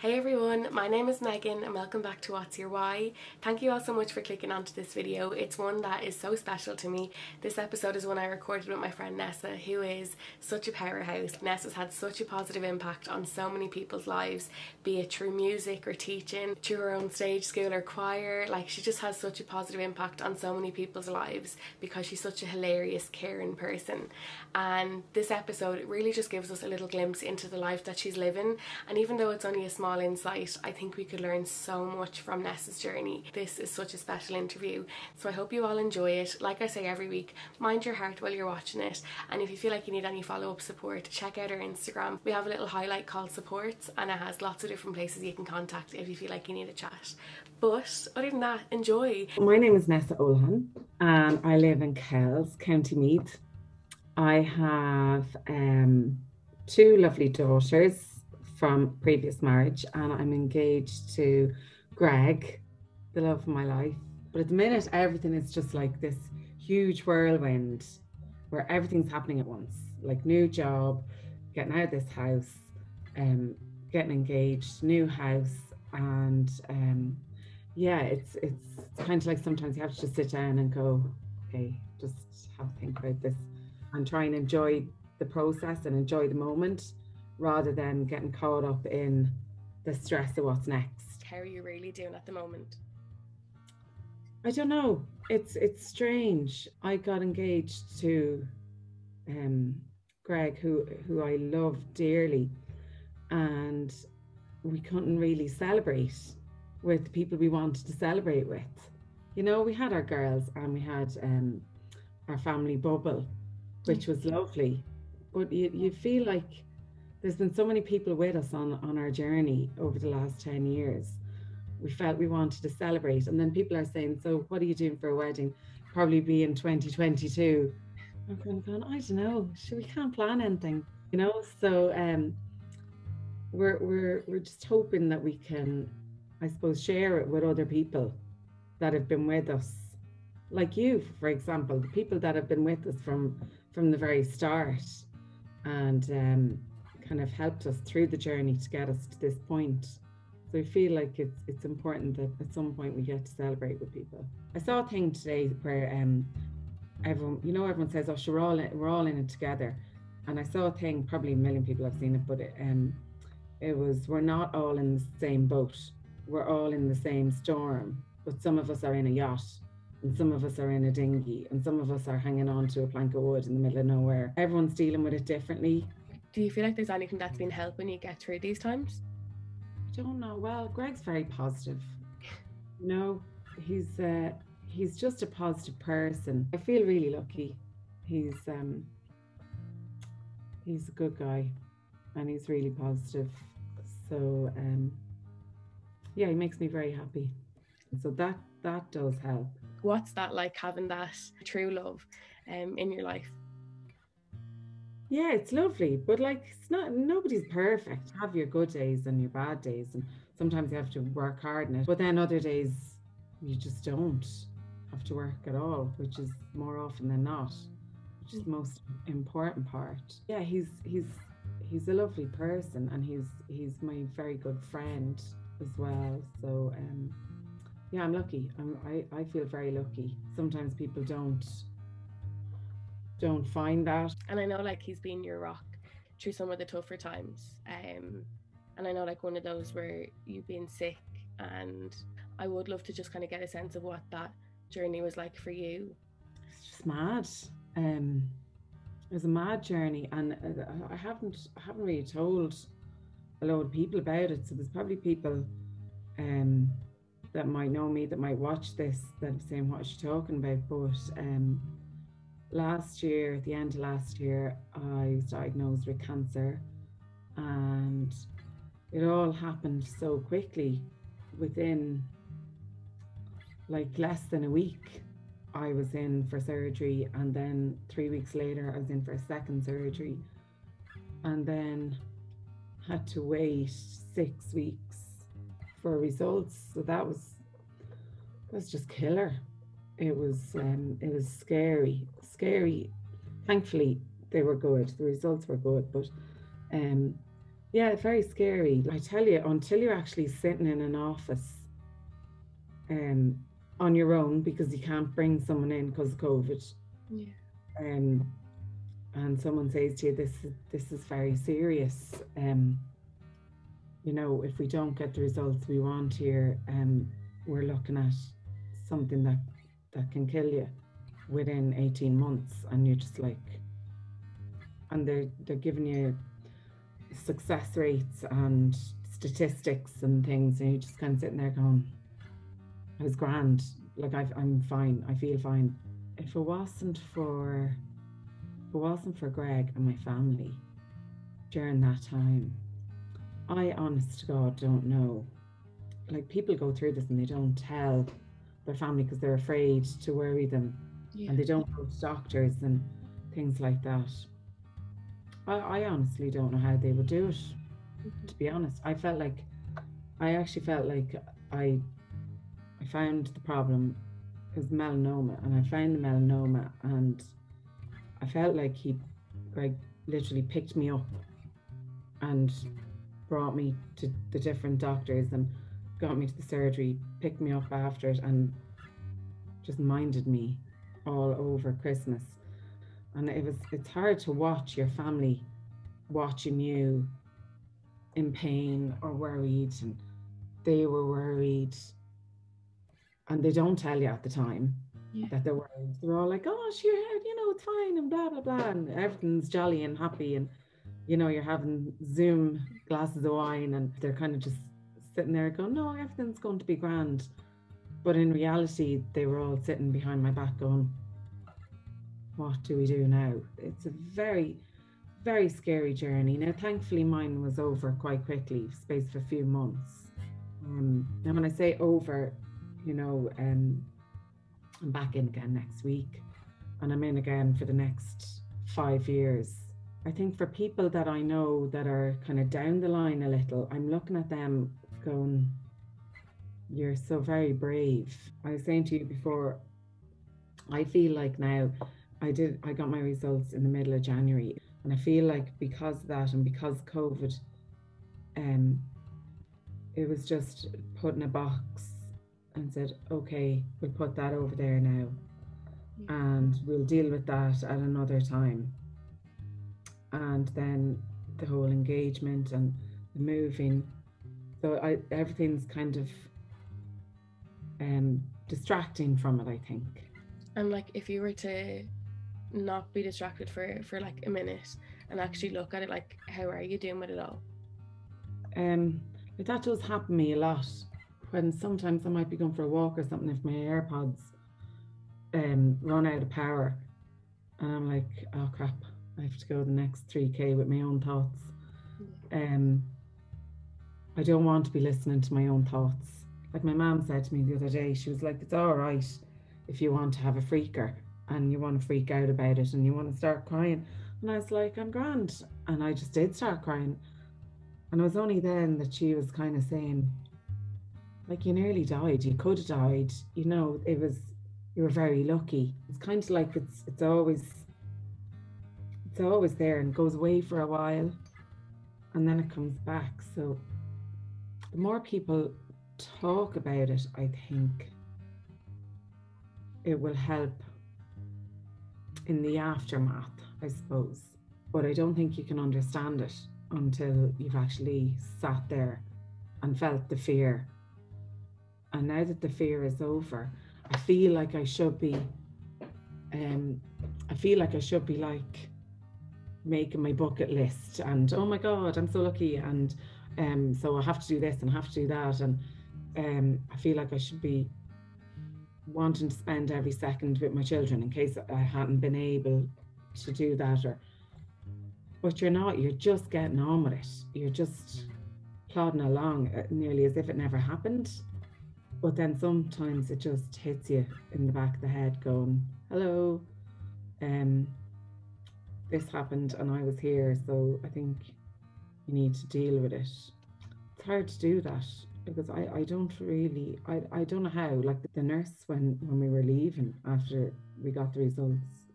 Hey everyone, my name is Megan and welcome back to What's Your Why. Thank you all so much for clicking onto this video. It's one that is so special to me. This episode is one I recorded with my friend Nessa, who is such a powerhouse. Nessa's had such a positive impact on so many people's lives, be it through music or teaching, through her own stage school or choir. Like, she just has such a positive impact on so many people's lives because she's such a hilarious, caring person. And this episode really just gives us a little glimpse into the life that she's living, and even though it's only a small insight, I think we could learn so much from Nessa's journey. This is such a special interview, so I hope you all enjoy it. Like I say every week, mind your heart while you're watching it, and if you feel like you need any follow-up support, check out our Instagram. We have a little highlight called supports, and it has lots of different places you can contact if you feel like you need a chat. But other than that, enjoy. My name is Nessa Olohan and I live in Kells, County Meath. I have two lovely daughters from previous marriage, and I'm engaged to Greg, the love of my life. But at the minute, everything is just like this huge whirlwind where everything's happening at once, like new job, getting out of this house, getting engaged, new house, and yeah, it's kind of like sometimes you have to just sit down and go, okay, just have to think about this and try and enjoy the process and enjoy the moment, rather than getting caught up in the stress of what's next. How are you really doing at the moment? I don't know. It's strange. I got engaged to Greg, who I love dearly, and we couldn't really celebrate with the people we wanted to celebrate with. You know, we had our girls and we had our family bubble, which was lovely, but you feel like there's been so many people with us on our journey over the last 10 years. We felt we wanted to celebrate. And then people are saying, so what are you doing for a wedding? Probably be in 2022. I'm kind of going, I don't know. We can't plan anything, you know? So we're just hoping that we can, I suppose, share it with other people that have been with us. Like you, for example, the people that have been with us from the very start, and kind of helped us through the journey to get us to this point. So I feel like it's important that at some point we get to celebrate with people. I saw a thing today where everyone says, oh, sure, we're all in it together. And I saw a thing, probably a million people have seen it, but it was, we're not all in the same boat. We're all in the same storm, but some of us are in a yacht, and some of us are in a dinghy, and some of us are hanging on to a plank of wood in the middle of nowhere. Everyone's dealing with it differently. Do you feel like there's anything that's been helping you get through these times? I don't know. Well, Greg's very positive. You know, he's just a positive person. I feel really lucky. He's a good guy, and he's really positive. So yeah, he makes me very happy. So that does help. What's that like, having that true love in your life? Yeah, it's lovely, but like, nobody's perfect. Have your good days and your bad days, and sometimes you have to work hard in it, but then other days you just don't have to work at all, which is more often than not, which is the most important part. Yeah, he's a lovely person, and he's my very good friend as well. So yeah, I'm lucky. I feel very lucky. Sometimes people don't find that. And I know, like, he's been your rock through some of the tougher times, and I know, like, one of those where you've been sick, and I would love to just kind of get a sense of what that journey was like for you. It's just mad. It was a mad journey, and I haven't really told a load of people about it, so there's probably people that might know me, that might watch this, that are saying, what is she talking about? But last year, at the end of last year, I was diagnosed with cancer, and it all happened so quickly. Within like less than a week, I was in for surgery, and then 3 weeks later I was in for a second surgery, and then had to wait 6 weeks for results. So that was just killer. It was scary. Thankfully, they were good. The results were good, but Yeah, very scary. I tell you, until you're actually sitting in an office um, on your own because you can't bring someone in because of COVID, Yeah. um, and someone says to you, "This is very serious." You know, if we don't get the results we want here, we're looking at something that can kill you within 18 months, and you're just like, and they're giving you success rates and statistics and things, and you're just kind of sitting there going, I was grand. Like I'm fine. I feel fine. If it wasn't for Greg and my family during that time, I honest to God don't know. Like people go through this and they don't tell their family because they're afraid to worry them, Yeah. and they don't go to doctors and things like that. I honestly don't know how they would do it. To be honest, I actually felt like I I found the problem is melanoma, and I found the melanoma, and I felt like he, like, literally picked me up and brought me to the different doctors and got me to the surgery, picked me up after it, and just minded me all over Christmas. And it's hard to watch your family watching you in pain or worried, and they were worried, and they don't tell you at the time that they're worried. They're all like, "Oh, sure, it's fine," and blah blah blah, and everything's jolly and happy, and you're having Zoom glasses of wine, and they're kind of just sitting there going, "No, everything's going to be grand." But in reality, they were all sitting behind my back going, "What do we do now?" It's a very, very scary journey. Now, thankfully, mine was over quite quickly, space of a few months. And when I say over, I'm back in again next week, and I'm in again for the next 5 years. I think for people that I know that are kind of down the line a little, I'm looking at them going, "You're so very brave." I was saying to you before, I feel like now I got my results in the middle of January, and I feel like because of that and because COVID, it was just put in a box and said, "Okay, we'll put that over there now, and we'll deal with that at another time." And then the whole engagement and the moving, so everything's kind of distracting from it, I think. And like, if you were to not be distracted for like a minute and actually look at it, like, how are you doing with it all? But that does happen to me a lot, when sometimes I might be going for a walk or something, if my AirPods run out of power, and I'm like, "Oh crap, I have to go the next 3k with my own thoughts." I don't want to be listening to my own thoughts. Like my mom said to me the other day, she was like, "It's all right if you want to have a freaker and you want to freak out about it and you want to start crying." And I was like, "I'm grand." And I just did start crying. And it was only then that she was kind of saying, like, "You nearly died. You could have died. You were very lucky." It's kind of like it's always there, and goes away for a while and then it comes back. So the more people talk about it, I think it will help in the aftermath, I suppose. But I don't think you can understand it until you've actually sat there and felt the fear. And now that the fear is over, I feel like I should be like making my bucket list, and oh my God, I'm so lucky, and so I have to do this and I have to do that, and I feel like I should be wanting to spend every second with my children in case I hadn't been able to do that. But you're not. You're just getting on with it. You're just plodding along, nearly as if it never happened. But then sometimes it just hits you in the back of the head going, "Hello, this happened and I was here, so I think you need to deal with it." It's hard to do that because I don't really, I don't know how. Like the nurse, when we were leaving after we got the results,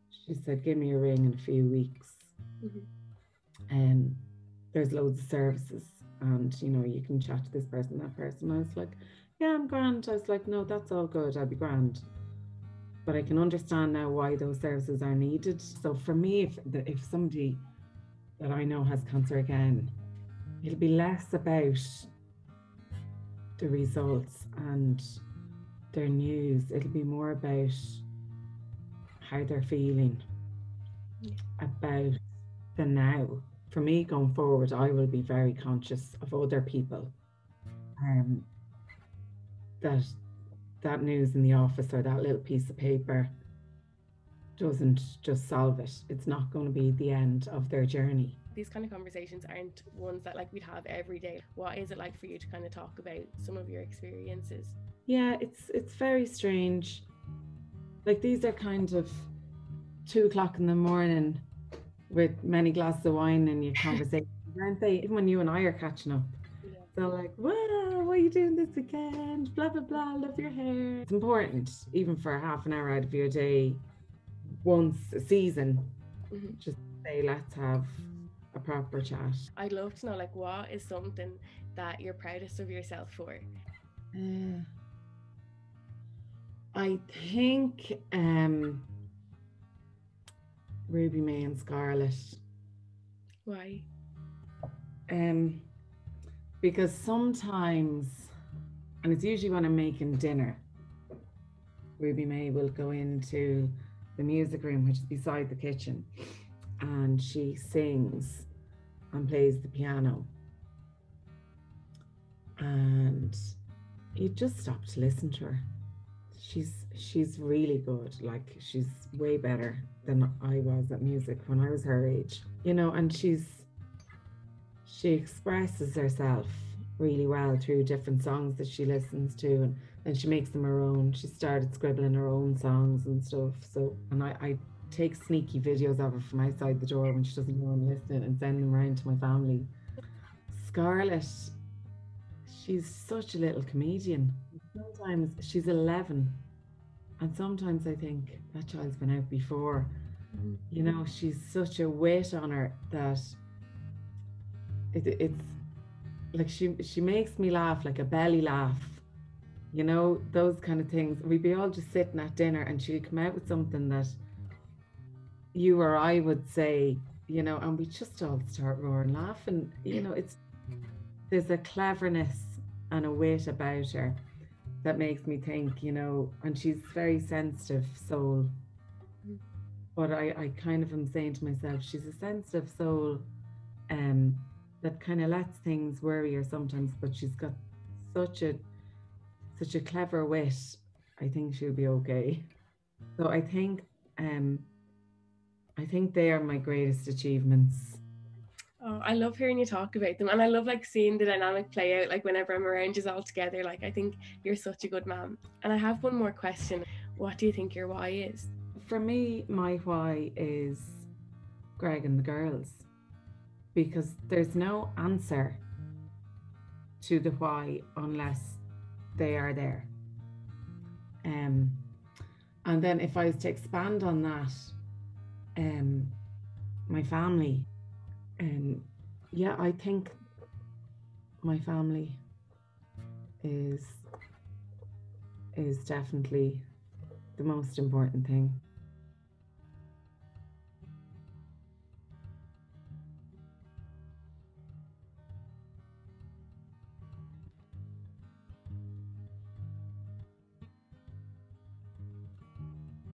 she said, "Give me a ring in a few weeks." there's loads of services, and you know, you can chat to this person, that person. I was like, yeah, I'm grand. I was like, no, that's all good, I'll be grand. But I can understand now why those services are needed. So for me, if somebody that I know has cancer again, it'll be less about the results and their news. It'll be more about how they're feeling, about the now. For me, going forward, I will be very conscious of other people. That that news in the office or that little piece of paper doesn't just solve it. It's not going to be the end of their journey. These kind of conversations aren't ones that like we'd have every day. What is it like for you to kind of talk about some of your experiences? Yeah, it's very strange. Like, these are kind of 2 o'clock in the morning with many glasses of wine in your conversations, aren't they? Even when you and I are catching up. Yeah. So like, wow, what are you doing this weekend? Blah, blah, blah, love your hair. It's important, even for half an hour out of your day, once a season, just say, let's have a proper chat. I'd love to know, like, what is something that you're proudest of yourself for? I think Ruby May and Scarlett. Why? Because sometimes, and it's usually when I'm making dinner, Ruby May will go into the music room, which is beside the kitchen, and she sings and plays the piano. And you just stop to listen to her. She's really good. Like, she's way better than I was at music when I was her age, you know. And she expresses herself really well through different songs that she listens to, and then she makes them her own. She started scribbling her own songs and stuff. So, and I take sneaky videos of her from outside the door when she doesn't know I'm listening and send them around to my family. Scarlett, she's such a little comedian. Sometimes she's 11, and sometimes I think that child's been out before. You know, she's such a wit on her that it's like she makes me laugh, like a belly laugh. You know, those kind of things. We'd be all just sitting at dinner and she'd come out with something that you or I would say, you know, and we just all start roaring laughing. You know, there's a cleverness and a wit about her that makes me think, you know, and she's very sensitive soul. But I kind of am saying to myself, she's a sensitive soul that kind of lets things worry her sometimes, but she's got such a clever wit. I think she'll be okay. So I think they are my greatest achievements. Oh, I love hearing you talk about them, and I love like seeing the dynamic play out, like whenever I'm around you all together. Like, I think you're such a good man. And I have one more question. What do you think your why is? For me, my why is Greg and the girls, because there's no answer to the why unless they are there. And then if I was to expand on that, my family, yeah, I think my family is definitely the most important thing.